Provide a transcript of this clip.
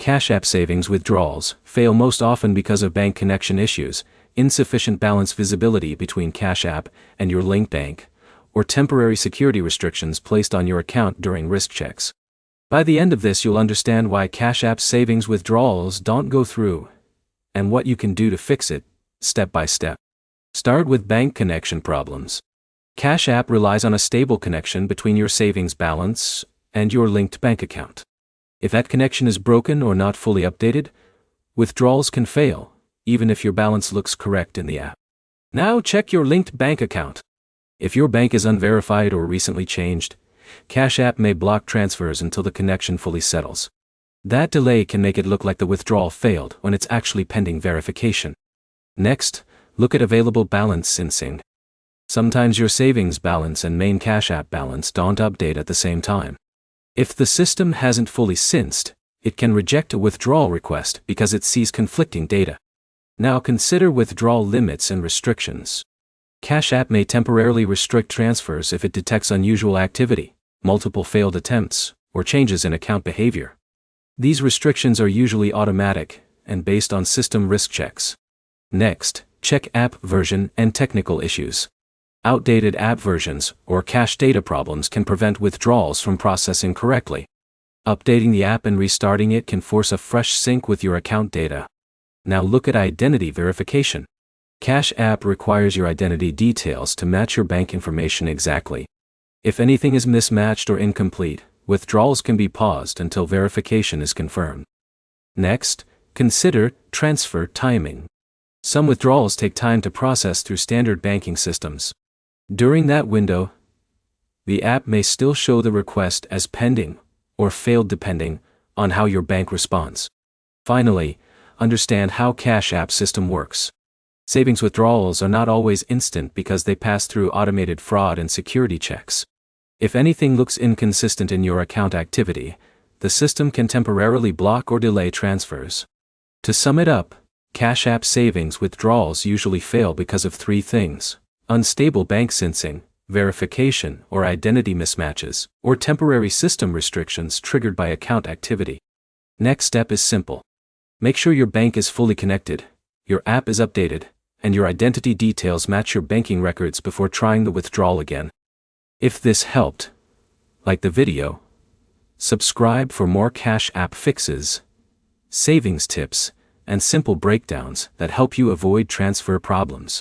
Cash App savings withdrawals fail most often because of bank connection issues, insufficient balance visibility between Cash App and your linked bank, or temporary security restrictions placed on your account during risk checks. By the end of this, you'll understand why Cash App savings withdrawals don't go through, and what you can do to fix it, step by step. Start with bank connection problems. Cash App relies on a stable connection between your savings balance and your linked bank account. If that connection is broken or not fully updated, withdrawals can fail, even if your balance looks correct in the app. Now check your linked bank account. If your bank is unverified or recently changed, Cash App may block transfers until the connection fully settles. That delay can make it look like the withdrawal failed when it's actually pending verification. Next, look at available balance syncing. Sometimes your savings balance and main Cash App balance don't update at the same time. If the system hasn't fully synced, it can reject a withdrawal request because it sees conflicting data. Now consider withdrawal limits and restrictions. Cash App may temporarily restrict transfers if it detects unusual activity, multiple failed attempts, or changes in account behavior. These restrictions are usually automatic and based on system risk checks. Next, check app version and technical issues. Outdated app versions or cache data problems can prevent withdrawals from processing correctly. Updating the app and restarting it can force a fresh sync with your account data. Now look at identity verification. Cash App requires your identity details to match your bank information exactly. If anything is mismatched or incomplete, withdrawals can be paused until verification is confirmed. Next, consider transfer timing. Some withdrawals take time to process through standard banking systems. During that window, the app may still show the request as pending or failed depending on how your bank responds. Finally, understand how Cash App system works. Savings withdrawals are not always instant because they pass through automated fraud and security checks. If anything looks inconsistent in your account activity, the system can temporarily block or delay transfers. To sum it up, Cash App savings withdrawals usually fail because of three things: unstable bank syncing, verification or identity mismatches, or temporary system restrictions triggered by account activity. Next step is simple. Make sure your bank is fully connected, your app is updated, and your identity details match your banking records before trying the withdrawal again. If this helped, like the video, subscribe for more Cash App fixes, savings tips, and simple breakdowns that help you avoid transfer problems.